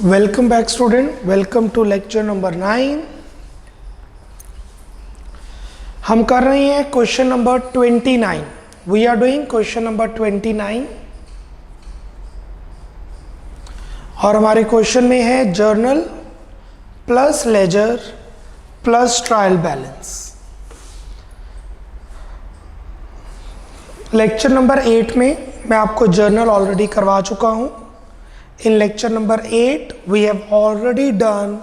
Welcome back student, welcome to lecture number 9। हम कर रहे हैं question number 29। We are doing question number 29 और हमारे क्वेश्चन में है journal plus ledger plus trial balance. Lecture number 8 में मैं आपको जर्नल ऑलरेडी करवा चुका हूं। In lecture number 8 we have already done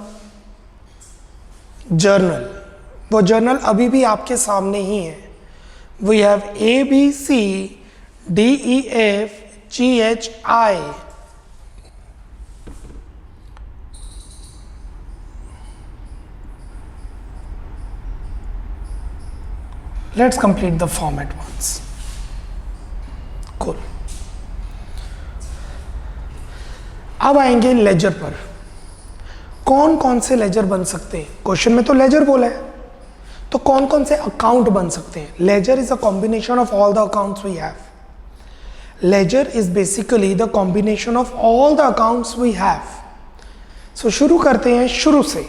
journal। वो जर्नल अभी भी आपके सामने ही है। We have A B C D E F G H I। Let's complete the form at once। Cool। अब आएंगे लेजर पर। कौन कौन से लेजर बन सकते हैं? क्वेश्चन में तो लेजर बोला है, तो कौन कौन से अकाउंट बन सकते हैं? Ledger is a combination of all the accounts we have. Ledger is basically the combination of all the accounts we have. So शुरू करते हैं शुरू से।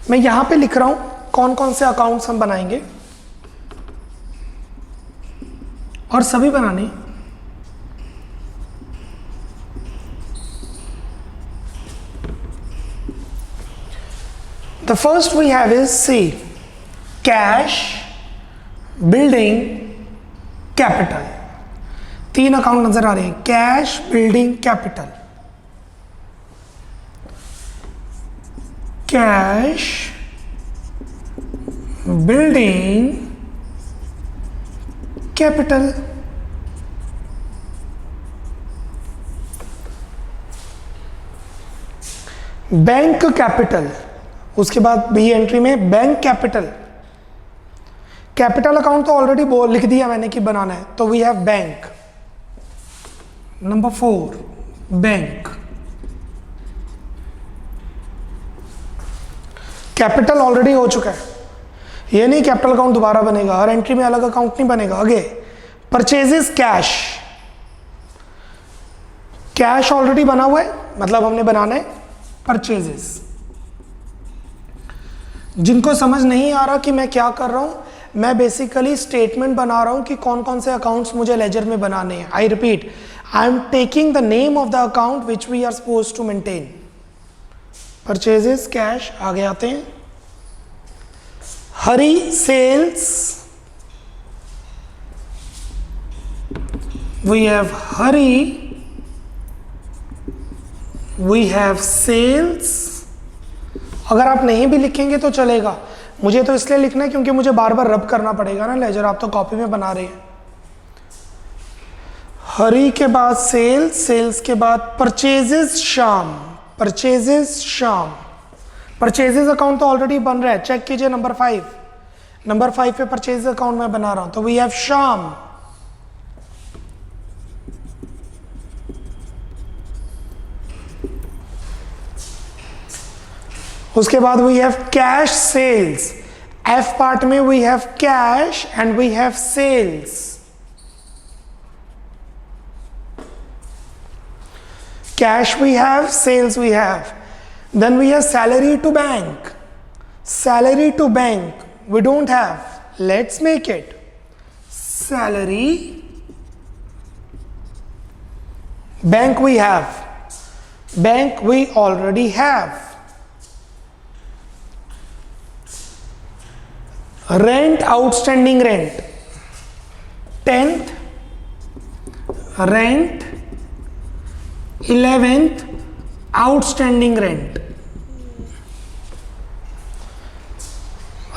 मैं यहां पे लिख रहा हूं कौन कौन से अकाउंट्स हम बनाएंगे और सभी बनाने। The first we have is C, cash, building, capital। तीन अकाउंट नजर आ रहे हैं, cash, building, capital. Cash, building, capital. Bank capital, उसके बाद बी एंट्री में बैंक कैपिटल। कैपिटल अकाउंट तो ऑलरेडी लिख दिया मैंने कि बनाना है, तो we have bank. Number 4 bank. Capital already हो चुका है, ये नहीं कैपिटल अकाउंट दोबारा बनेगा, हर एंट्री में अलग अकाउंट नहीं बनेगा। आगे परचेजेस कैश। कैश ऑलरेडी बना हुआ है, मतलब हमने बनाना है परचेजेस। जिनको समझ नहीं आ रहा कि मैं क्या कर रहा हूं, मैं बेसिकली स्टेटमेंट बना रहा हूं कि कौन कौन से अकाउंट्स मुझे लेजर में बनाने हैं। I repeat, I am taking the name of the account which we are suppose to maintain. Purchases cash. आगे आते हैं, Hari sales. We have Hari, we have sales. अगर आप नहीं भी लिखेंगे तो चलेगा, मुझे तो इसलिए लिखना है क्योंकि मुझे बार बार रब करना पड़ेगा ना लेजर। आप तो कॉपी में बना रहे हैं। हरी के बाद सेल्स, सेल्स के बाद परचेजेस शाम। परचेजेस शाम। परचेजेस अकाउंट तो ऑलरेडी बन रहा है, चेक कीजिए नंबर 5। नंबर 5 पे परचेजेस अकाउंट मैं बना रहा हूं, तो वी हैव शाम। उसके बाद we have cash sales. F part में we have cash and we have sales. Cash we have, sales we have. Then we have salary to bank. Salary to bank we don't have, let's make it salary. Bank we have, bank we already have. Rent outstanding rent, 10th rent, 11th outstanding rent.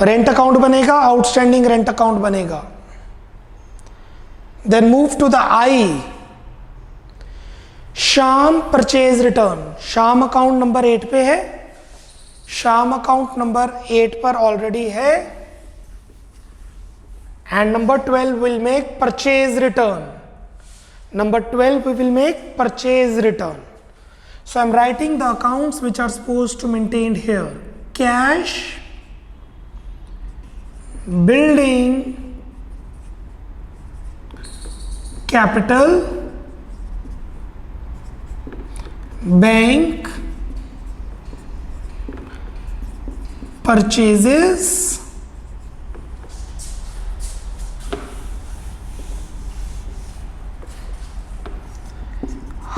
Rent account बनेगा, outstanding rent account बनेगा। Then move to the I, Shyam purchase return. शाम account number 8 पे है, शाम account number 8 पर already है। And number 12 will make purchase return. Number 12 we will make purchase return. So I'm writing the accounts which are supposed to maintain here. Cash, building, capital, bank, purchases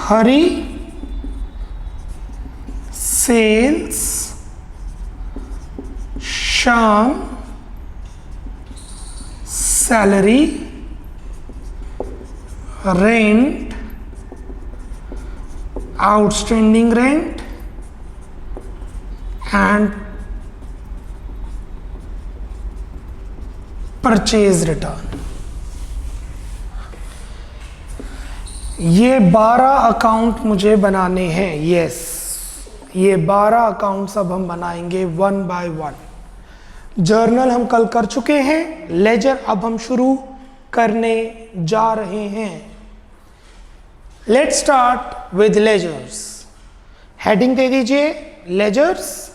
Hari sales Shyam salary rent outstanding rent and purchase return. ये 12 account मुझे बनाने हैं। Yes, ये 12 accounts अब हम बनाएंगे one by one. Journal हम कल कर चुके हैं, लेजर अब हम शुरू करने जा रहे हैं। Let's start with ledgers. Heading दे दीजिए लेजर्स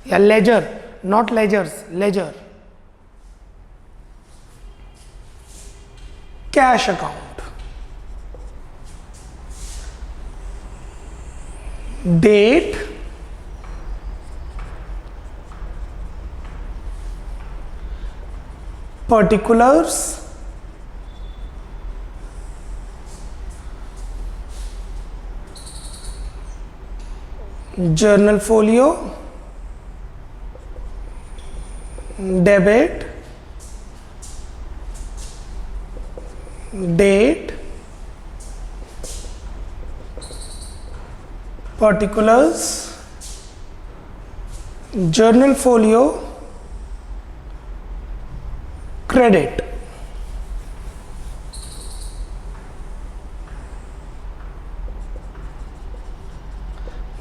या ledger, not ledgers, ledger. Cash account, date, particulars, journal folio, debit, date, particulars, journal folio, credit।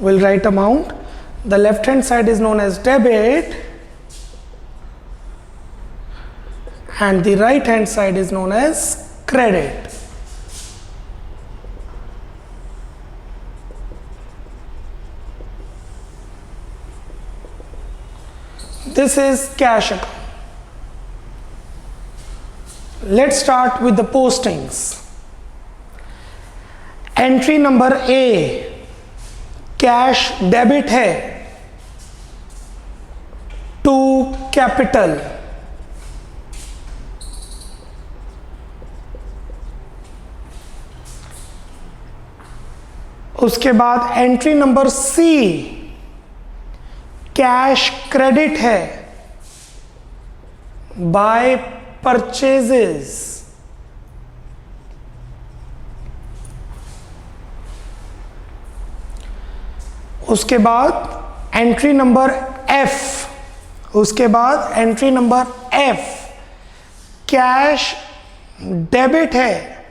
We'll write amount. The left hand side is known as debit and the right hand side is known as credit। This is cash account। Let's start with the postings। Entry number A cash debit है to capital. उसके बाद entry number C cash credit है by purchases. उसके बाद entry number F, उसके बाद entry number F cash debit है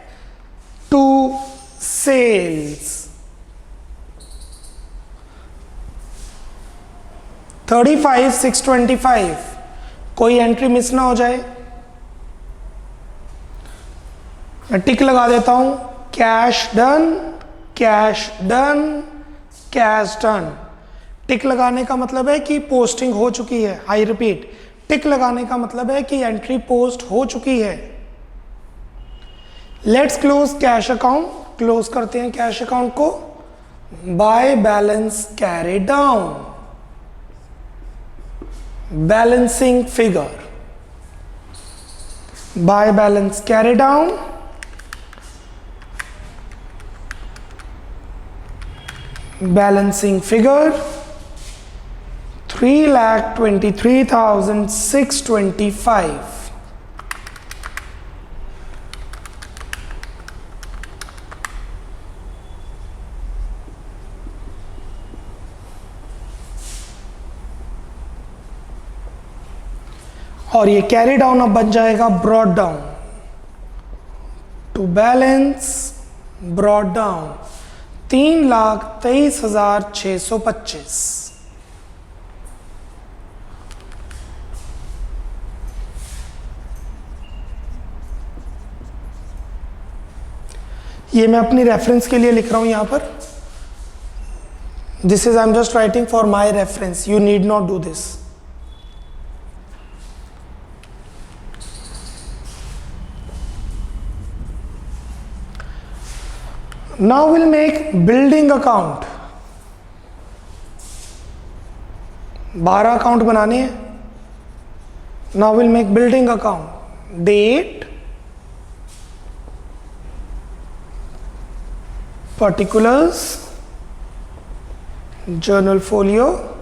to sales. 35,625, कोई एंट्री मिस ना हो जाए, मैं टिक लगा देता हूं। Cash done, cash done, cash done. Tick लगाने का मतलब है कि पोस्टिंग हो चुकी है। आई रिपीट, टिक लगाने का मतलब है कि एंट्री पोस्ट हो चुकी है। Let's close cash account. Close करते हैं कैश अकाउंट को bye balance carry down, balancing figure. Bye balance carry down, balancing figure 3,23,625। और ये कैरी डाउन अब बन जाएगा brought down. To balance brought down 3,23,625। ये मैं अपनी रेफरेंस के लिए लिख रहा हूं यहां पर। This is I am just writing for my reference, you need not do this. Now we'll make building account। 12 account बनाने हैं। Now we'll make building account. Date, particulars, journal folio,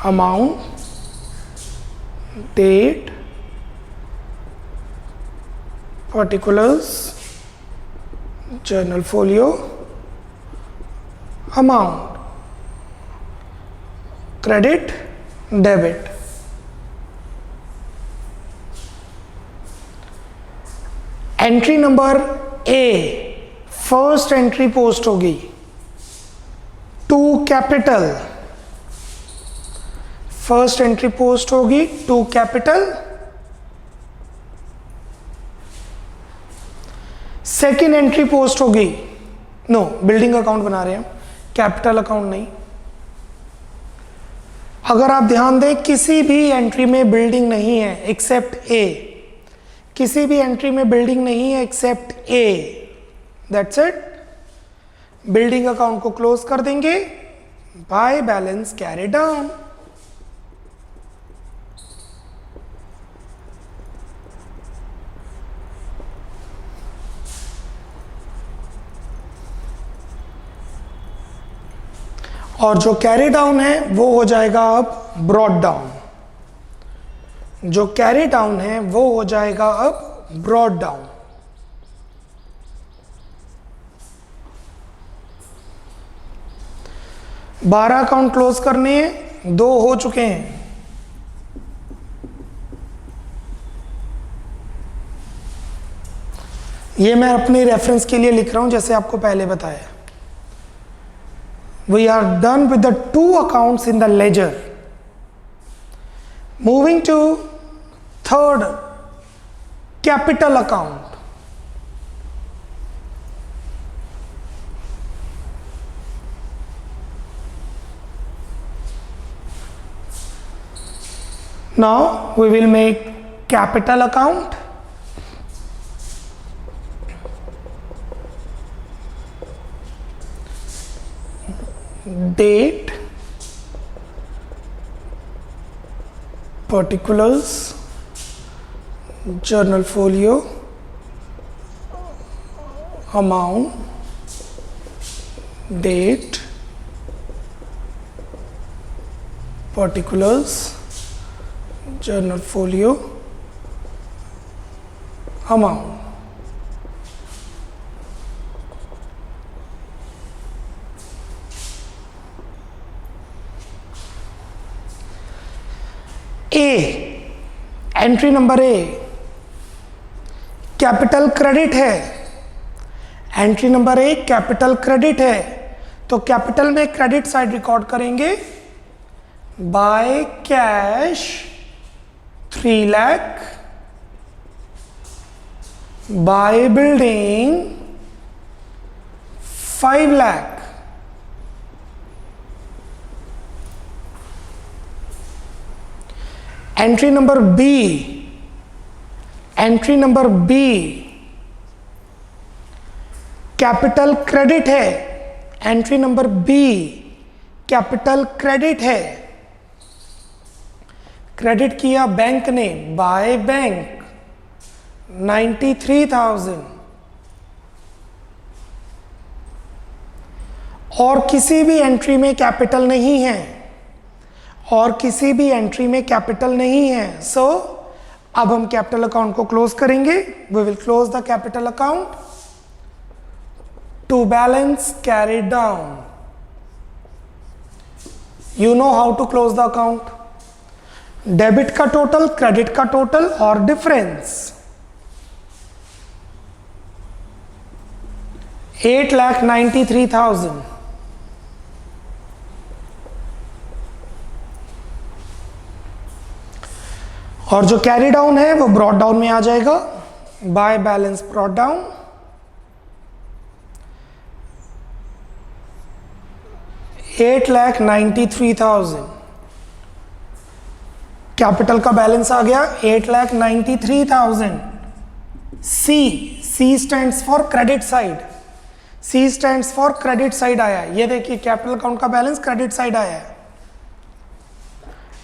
amount, date, particulars, journal folio, amount, credit, debit. Entry number A, first entry post होगी to capital, first entry post होगी to capital. Second entry post होगी, no building account बना रहे हैं, capital account नहीं। अगर आप ध्यान दें किसी भी एंट्री में बिल्डिंग नहीं है एक्सेप्ट ए, किसी भी एंट्री में बिल्डिंग नहीं है except A, that's it. Building account को क्लोज कर देंगे बाय बैलेंस कैरी डाउन। और जो कैरी डाउन है वो हो जाएगा अब ब्रॉड डाउन, जो कैरी डाउन है वो हो जाएगा अब ब्रॉड डाउन। बारह अकाउंट क्लोज करने हैं, 2 हो चुके हैं। ये मैं अपने रेफरेंस के लिए लिख रहा हूं जैसे आपको पहले बताया। We are done with the 2 accounts in the ledger. Moving to third, capital account. Now we will make capital account. Date, particulars, journal folio, amount, date, particulars, journal folio, amount. A, entry number A, capital credit है। Entry number A capital credit है, तो capital में credit side record करेंगे by cash 3 lakh, by building 5 lakh. Entry number B, entry number B capital credit है। Entry number B capital credit है, credit किया bank ने by bank 93,000। और किसी भी एंट्री में कैपिटल नहीं है, और किसी भी एंट्री में कैपिटल नहीं है। सो अब हम कैपिटल अकाउंट को क्लोज करेंगे। We will close the capital account to balance carry down. You know how to close the account, debit का टोटल, क्रेडिट का टोटल और डिफरेंस। 8,93,000। और जो कैरी डाउन है वो ब्रॉड डाउन में आ जाएगा by balance brought down. $8,93,000 capital का बैलेंस आ गया 8,93,000। C stands for credit side, C stands for credit side आया। ये देखिए कैपिटल अकाउंट का बैलेंस क्रेडिट साइड आया है।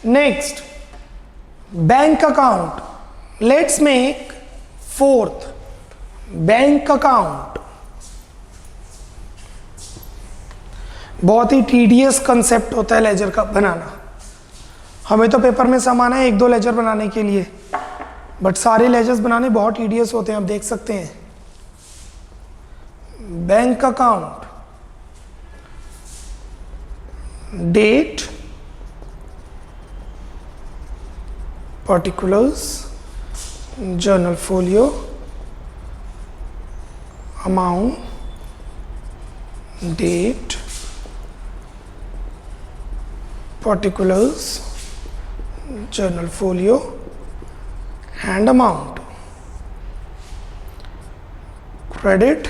Next bank account, let's make fourth bank account. बहुत ही टीडियस कंसेप्ट होता है लेजर का बनाना। हमें तो पेपर में समान है 1-2 लेजर बनाने के लिए, बट सारे लेजर्स बनाने बहुत टीडियस होते हैं। आप देख सकते हैं bank account, date, particulars, journal folio, amount, date, particulars, journal folio and amount, credit,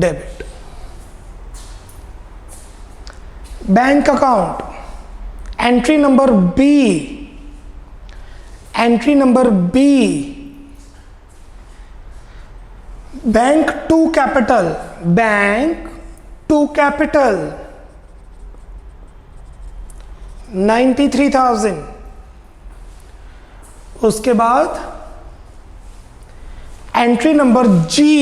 debit, bank account, entry number B, entry number B, bank to capital, bank to capital 93,000। उसके बाद एंट्री नंबर जी,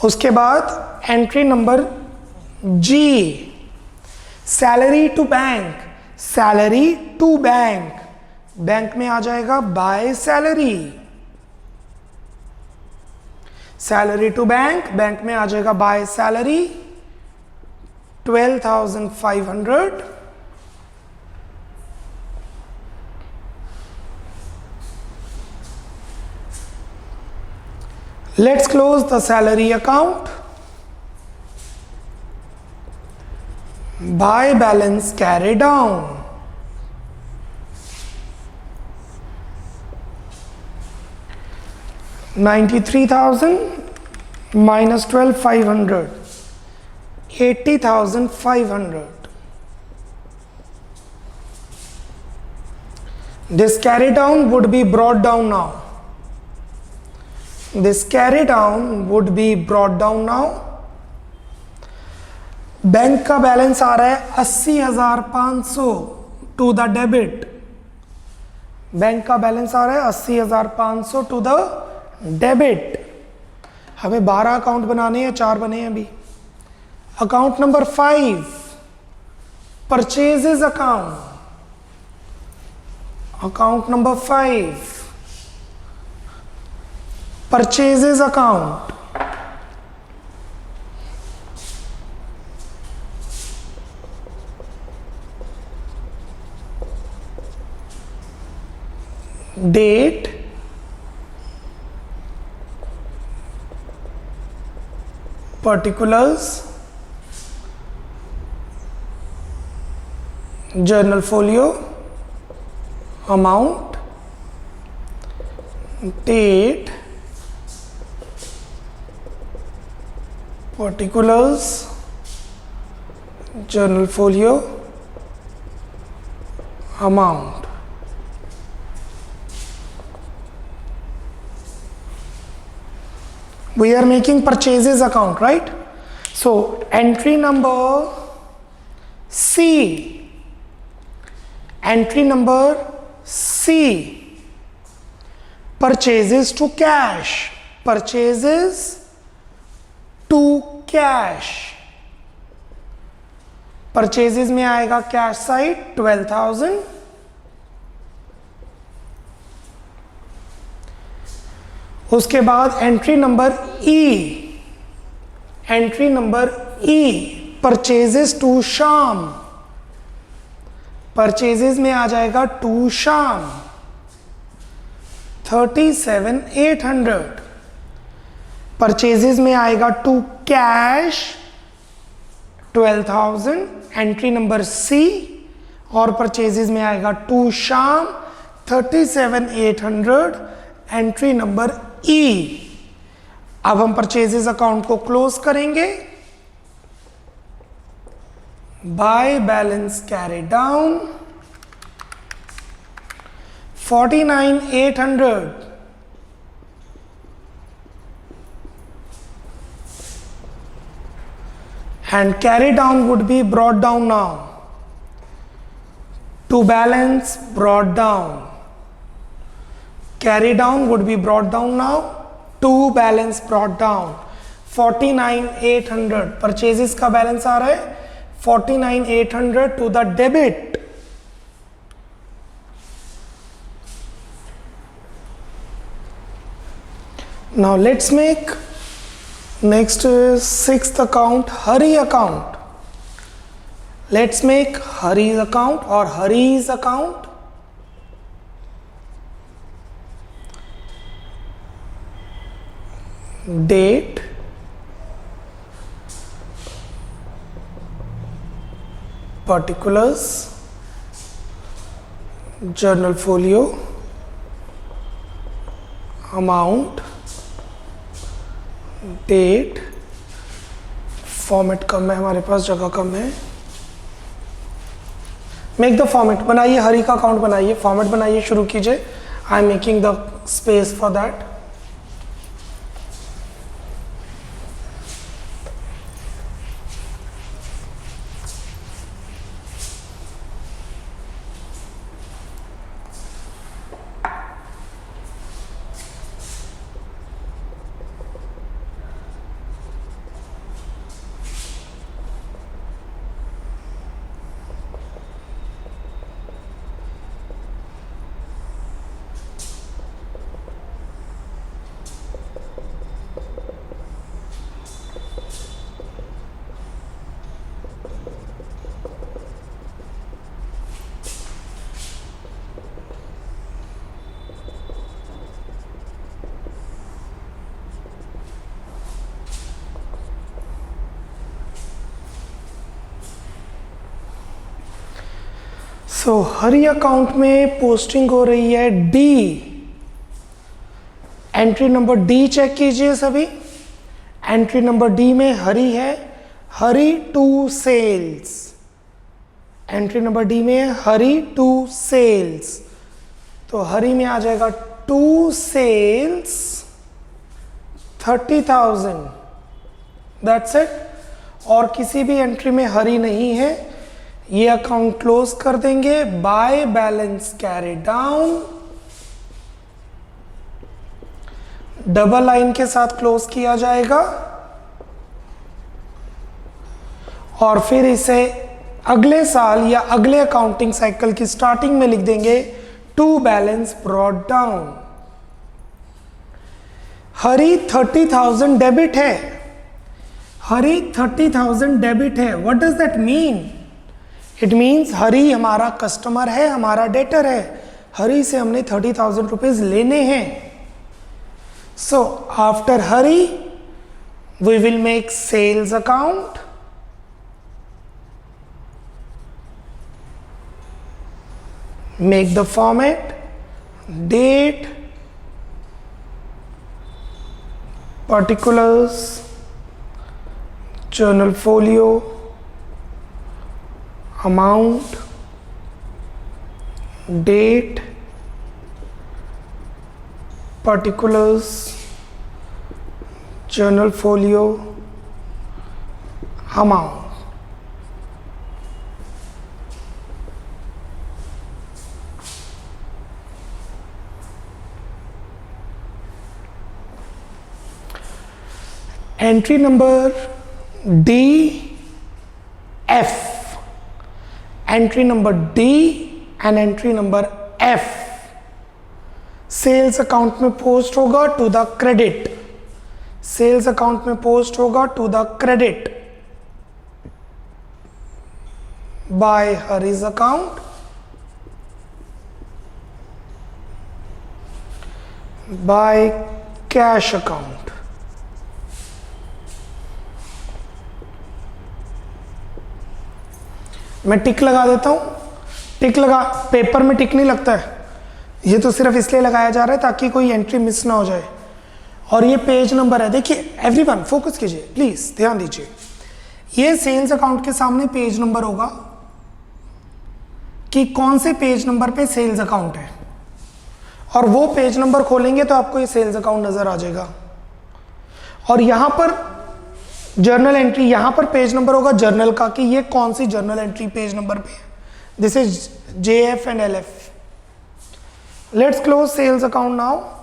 उसके बाद entry number G, salary to bank, salary to bank, bank में आ जाएगा by salary, salary to bank, bank में आ जाएगा by salary 12,500। Let's close the salary account. Buy balance carry down. $93,000 minus 12,500, 80,500. This carry down would be brought down now. This carry down would be brought down now. Bank का balance आ रहा है 80,500 to the debit, bank का balance आ रहा है 80,500 to the debit. हमें 12 account बनाने हैं, 4 बने हैं अभी। Account number 5 purchases account, account number 5 purchases account, date, particulars, journal folio, amount, date, particulars, journal folio, amount. We are making purchases account, right? So entry number C, entry number C, purchases to cash, purchases to cash, purchases में आएगा cash side 12,000, उसके बाद entry number E, entry number E purchases to Shyam, purchases में आ जाएगा to Shyam 37,800, purchases में आएगा to cash 12,000 entry number C, और परचेजेस में आएगा टू शाम 37,800 एंट्री नंबर ई। अब हम परचेजेस अकाउंट को क्लोज करेंगे। Bye balance carry down 49,800, and carry down would be brought down now To balance, brought down. Carry down would be brought down now. To balance, brought down. 49,800 purchases का balance आ रहा है 49,800 to the debit. Now let's make next sixth account, Hari account. Let's make Hari's account or Hari's account. Date, particulars, journal folio, amount, date. Format कम है हमारे पास, जगह कम है. Make the format. बनाइए, हरी का अकाउंट बनाइए, फॉर्मेट बनाइए, शुरू कीजिए. I am making the space for that. So Hari account में पोस्टिंग हो रही है D. Entry number D check कीजिए सभी. एंट्री नंबर डी में हरी है, Hari to sales. Entry number D में है हरी टू सेल्स. तो हरी में आ जाएगा टू सेल्स 30,000. That's it. और किसी भी एंट्री में हरी नहीं है. ये अकाउंट क्लोज कर देंगे. Bye balance carry down, double line के साथ क्लोज किया जाएगा और फिर इसे अगले साल या अगले अकाउंटिंग साइकिल की स्टार्टिंग में लिख देंगे to balance brought down. Hari 30,000 debit है. हरी 30,000 डेबिट है. What does that mean? It means Hari हमारा कस्टमर है, हमारा डेटर है. हरी से हमने 30,000 रुपीज लेने हैं. So after Hari we will make sales account. Make the format, date, particulars, journal folio, amount, date, particulars, journal folio, amount. Entry number D, F. Entry number D and entry number F sales account में post होगा to the credit. Sales account में post होगा to the credit by Hari's account, by cash account. मैं tick लगा देता हूं. टिक लगा, paper में टिक नहीं लगता है, ये तो सिर्फ इसलिए लगाया जा रहा है ताकि कोई एंट्री मिस ना हो जाए. और ये पेज नंबर है. देखिए एवरीवन फोकस कीजिए प्लीज, ध्यान दीजिए. ये सेल्स अकाउंट के सामने पेज नंबर होगा कि कौन से पेज नंबर पे सेल्स अकाउंट है, और वो पेज नंबर खोलेंगे तो आपको ये सेल्स अकाउंट नजर आ जाएगा. और यहां पर जर्नल एंट्री, यहां पर पेज नंबर होगा जर्नल का कि ये कौन सी जर्नल एंट्री पेज नंबर पे है. This is JF and LF. Let's close sales account now.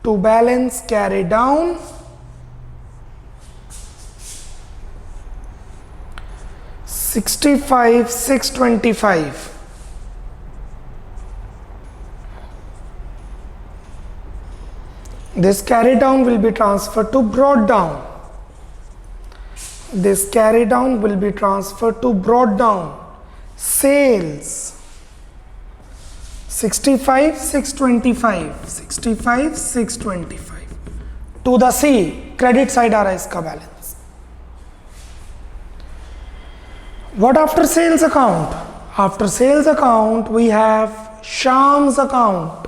To balance carry down. $65,625. This carry down will be transferred to brought down. This carry down will be transferred to brought down. Sales 65,625. 65,625 to the C. Credit side आ रहा है इसका balance. What after sales account? After sales account we have Shyam's account.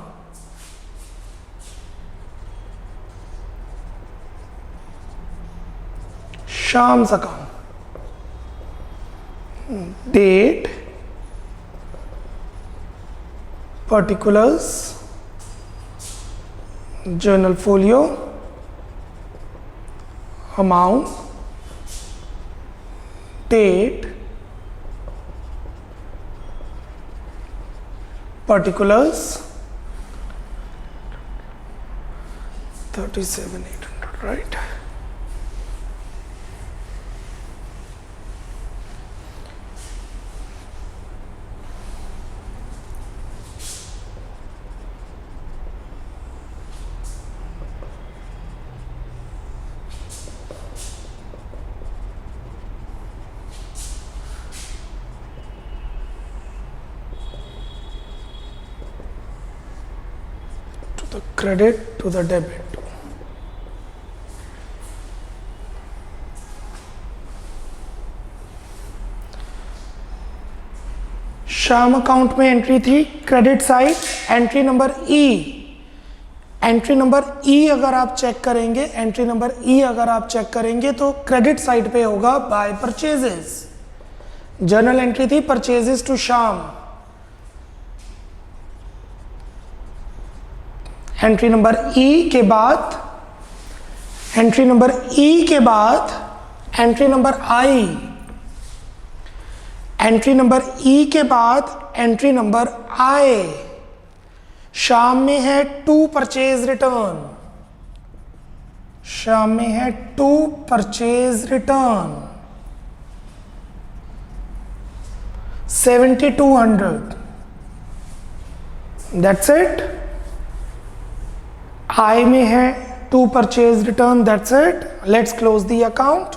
Shyam's account. Date, particulars, journal folio, amount, date, particulars, 37,800, right? The credit to the debit. Shyam account में entry थी credit side, entry number E. Entry number ई अगर आप check करेंगे, entry number ई अगर आप check करेंगे तो credit side पे होगा बाय परचेजेस. जर्नल एंट्री थी purchases to Shyam. Entry number E के बाद, एंट्री नंबर ई के बाद entry number I. Entry number E के बाद एंट्री नंबर आई. श्याम में है टू परचेज रिटर्न. श्याम में है to purchase return 7,200. That's it. I में है to purchase return. That's it. Let's close the account.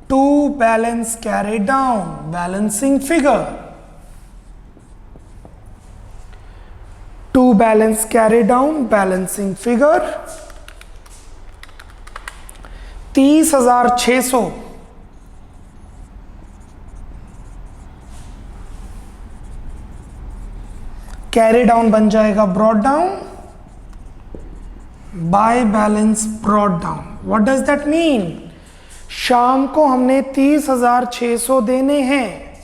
To balance carry down, balancing figure. To balance carry down, balancing figure 30,600. Carry down बन जाएगा brought down. By balance brought down. What does that mean? Shyam को हमने 30,600 देने हैं.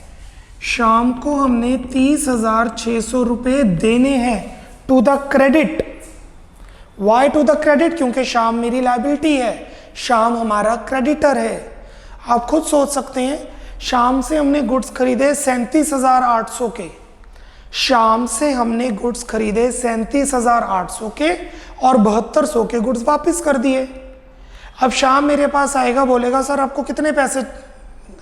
शाम को हमने 30,600 रुपए देने हैं to the credit. Why to the credit? क्योंकि शाम मेरी लायबिलिटी है, शाम हमारा क्रेडिटर है. आप खुद सोच सकते हैं, शाम से हमने गुड्स खरीदे 37,800 के. शाम से हमने गुड्स खरीदे 37,800 के और 7200 के गुड्स वापस कर दिए. अब शाम मेरे पास आएगा, बोलेगा सर आपको कितने पैसे,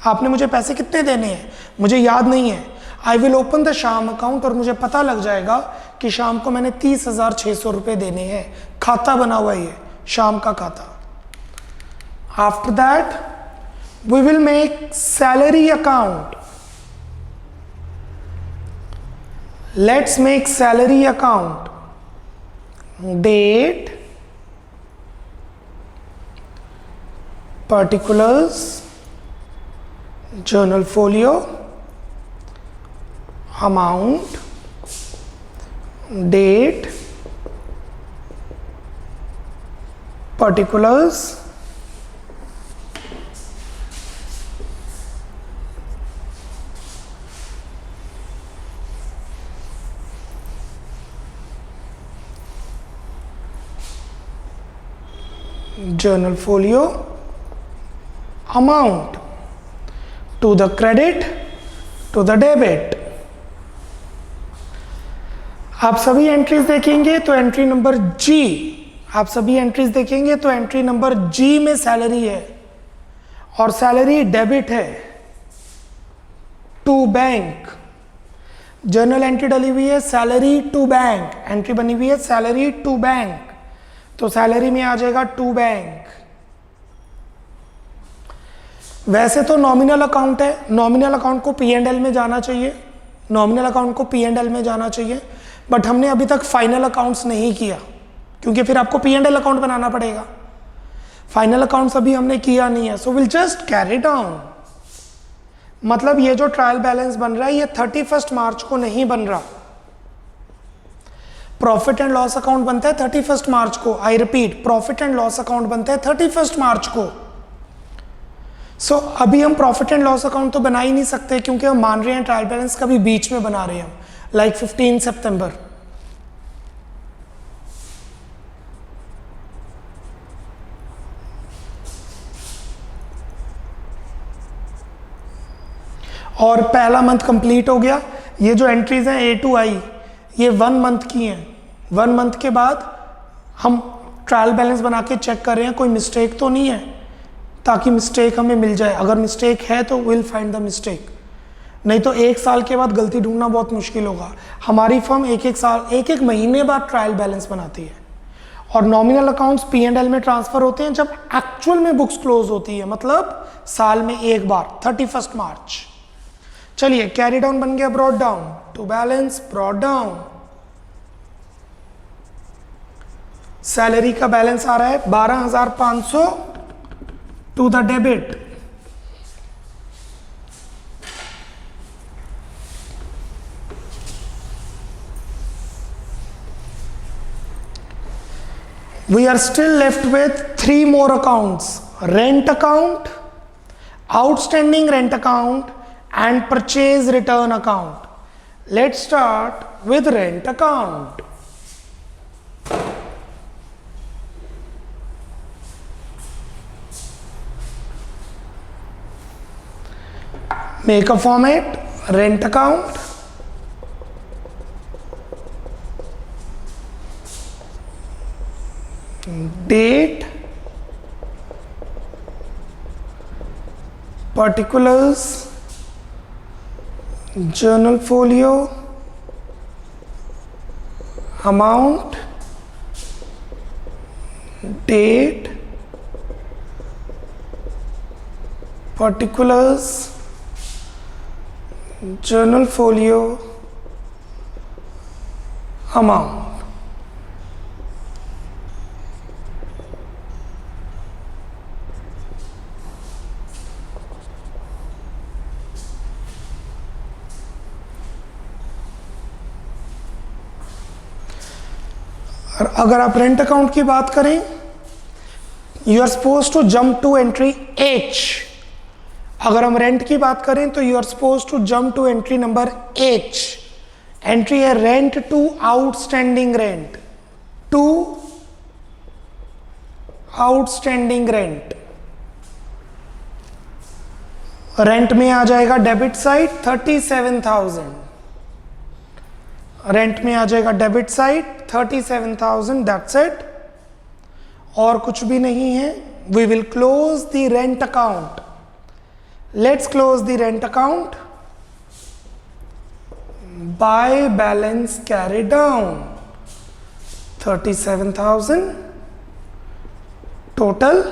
आपने मुझे पैसे कितने देने हैं, मुझे याद नहीं है. आई विल ओपन द शाम अकाउंट और मुझे पता लग जाएगा कि शाम को मैंने 30,600 रुपये देने हैं. खाता बना हुआ है ये शाम का खाता. After that we will make salary account. Let's make salary account. Date, particulars, journal folio, amount, date, particulars, journal folio, amount. To the credit to the debit. आप सभी एंट्रीज देखेंगे तो एंट्री नंबर जी, आप सभी एंट्रीज देखेंगे तो entry number जी में salary है और सैलरी डेबिट है टू बैंक। जर्नल एंट्री डली हुई है सैलरी टू बैंक, एंट्री बनी हुई है सैलरी टू बैंक, तो सैलरी में आ जाएगा टू बैंक। वैसे तो नॉमिनल अकाउंट है, नॉमिनल अकाउंट को पी एंड एल में जाना चाहिए, नॉमिनल अकाउंट को पी एंड एल में जाना चाहिए, बट हमने अभी तक फाइनल अकाउंट्स नहीं किया क्योंकि फिर आपको पी एंड एल अकाउंट बनाना पड़ेगा। फाइनल अकाउंट्स अभी हमने किया नहीं है, so will just carry down. मतलब ये जो ट्रायल बैलेंस बन रहा है ये 31 मार्च को नहीं बन रहा। प्रॉफिट एंड लॉस अकाउंट बनता है 31 मार्च को। I repeat, profit and loss account बनता है 31 मार्च को। सो अभी हम प्रॉफिट एंड लॉस अकाउंट तो बना ही नहीं सकते क्योंकि हम मान रहे हैं ट्रायल बैलेंस का भी बीच में बना रहे हैं हम, लाइक 15 सितंबर। और पहला मंथ कंप्लीट हो गया। ये जो एंट्रीज हैं ए टू आई ये 1 मंथ की हैं। 1 मंथ के बाद हम ट्रायल बैलेंस बना के चेक कर रहे हैं कोई मिस्टेक तो नहीं है, ताकि मिस्टेक हमें मिल जाए। अगर मिस्टेक है तो विल फाइंड द मिस्टेक, नहीं तो 1 साल के बाद गलती ढूंढना बहुत मुश्किल होगा। हमारी फर्म एक एक महीने बाद ट्रायल बैलेंस बनाती है और nominal accounts P and L में ट्रांसफर होते हैं जब एक्चुअल में बुक्स क्लोज होती है, मतलब साल में एक बार 31 मार्च। चलिए कैरी डाउन बन गया brought down to balance, brought down. Salary का बैलेंस आ रहा है 12,500 to the debit. We are still left with 3 more accounts: rent account, outstanding rent account, and purchase return account. Let's start with rent account. Make a format: rent account, date, particulars, journal folio, amount, date, particulars, journal folio, amount. और अगर आप rent account की बात करें, you are suppose to jump to entry H. अगर हम rent की बात करें तो you are suppose to jump to entry number H. Entry है rent to outstanding rent, to outstanding rent. Rent में आ जाएगा डेबिट साइड 37,000, रेंट में आ जाएगा डेबिट साइड 37,000, दैट्स इट, और कुछ भी नहीं है। We will close the rent account. Let's close the rent account by balance carry down 37,000 total,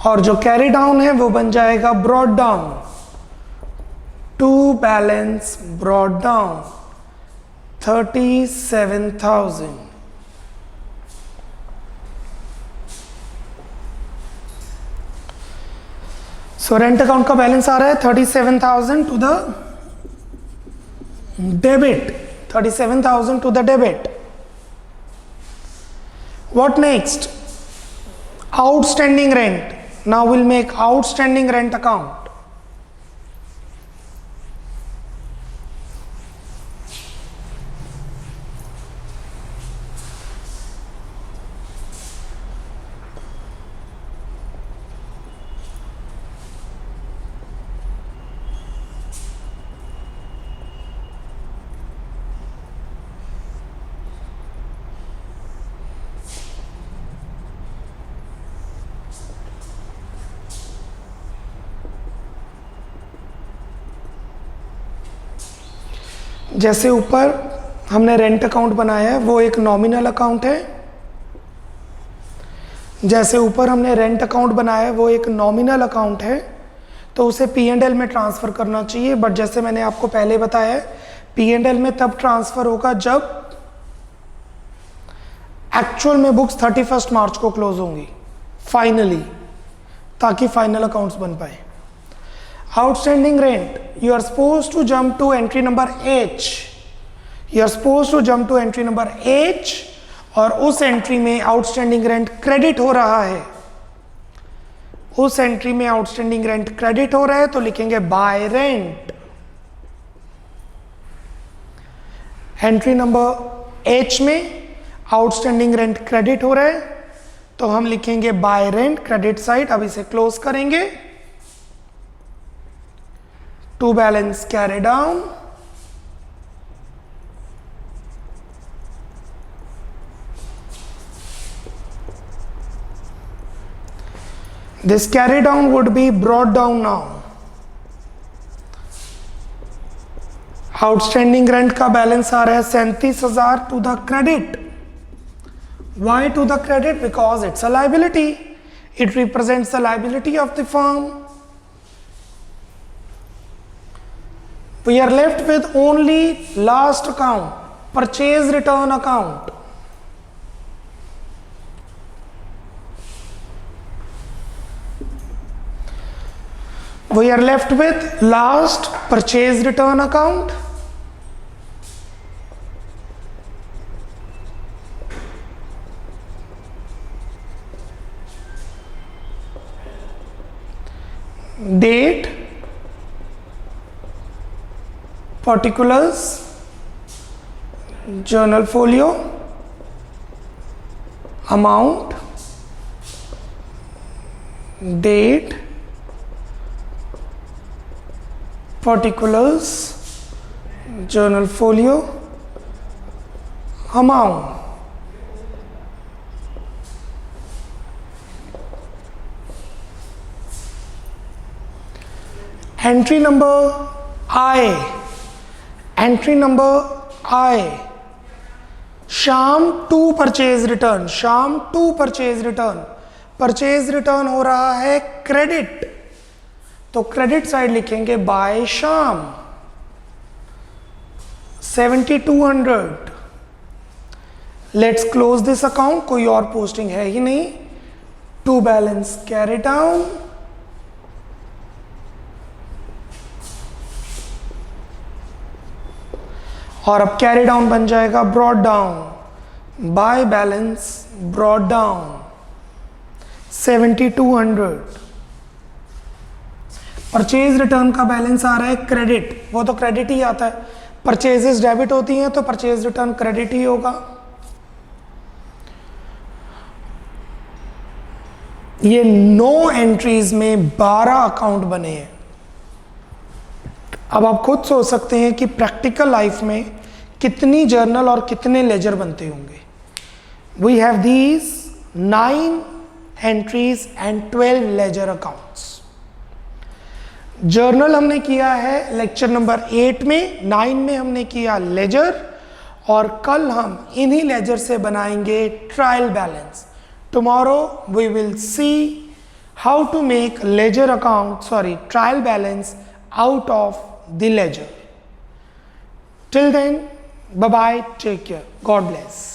और जो कैरी डाउन है वो बन जाएगा brought down to balance brought down 37,000। So rent account का बैलेंस आ रहा है 37,000 to the debit, 37,000 to the debit. What next? Outstanding rent. Now will make outstanding rent account. जैसे ऊपर हमने रेंट अकाउंट बनाया है, वो एक नॉमिनल अकाउंट है। जैसे ऊपर हमने रेंट अकाउंट बनाया है, वो एक नॉमिनल अकाउंट है, तो उसे P&L में ट्रांसफ़र करना चाहिए। बट जैसे मैंने आपको पहले बताया है, P&L में तब ट्रांसफ़र होगा जब एक्चुअल में बुक्स 31 मार्च को क्लोज होंगी फाइनली, ताकि फाइनल अकाउंट्स बन पाए। Outstanding rent, you are suppose to jump to entry number H, you are suppose to jump to entry number H, और उस एंट्री में आउटस्टैंडिंग रेंट क्रेडिट हो रहा है, उस एंट्री में आउटस्टैंडिंग रेंट क्रेडिट हो रहा है, तो लिखेंगे bye rent. Entry number H में आउटस्टैंडिंग रेंट क्रेडिट हो रहा है, तो हम लिखेंगे बाय रेंट क्रेडिट साइड। अब इसे क्लोज करेंगे। To balance carry down, this carry down would be brought down now. Outstanding rent का बैलेंस आ रहा है 37,000 to the credit. Why to the credit? Because it's a liability. It represents the liability of the firm. We are left with only last account, purchase return account. We are left with last purchase return account. Date, particulars, journal folio, amount, date, particulars, journal folio, amount. Entry number I, entry number I, शाम to purchase return, शाम to purchase return, purchase return हो रहा है credit, तो credit side लिखेंगे bye शाम 7200। Let's close this account, कोई और पोस्टिंग है ही नहीं। टू बैलेंस कैरी डाउन, और अब कैरी डाउन बन जाएगा brought down, by balance brought down 7200। Purchase return का बैलेंस आ रहा है क्रेडिट, वो तो क्रेडिट ही आता है, परचेजेस डेबिट होती हैं तो परचेज रिटर्न क्रेडिट ही होगा। ये 9 एंट्रीज में 12 अकाउंट बने हैं। अब आप खुद सोच सकते हैं कि प्रैक्टिकल लाइफ में कितनी जर्नल और कितने लेजर बनते होंगे। We have these 9 entries and 12 ledger accounts. Journal हमने किया है लेक्चर नंबर 8 में, 9 में हमने किया लेजर, और कल हम इन्हीं लेजर से बनाएंगे trial balance. Tomorrow we will see how to make ledger account, trial balance out of the ledger. Till then, bye bye, take care, God bless.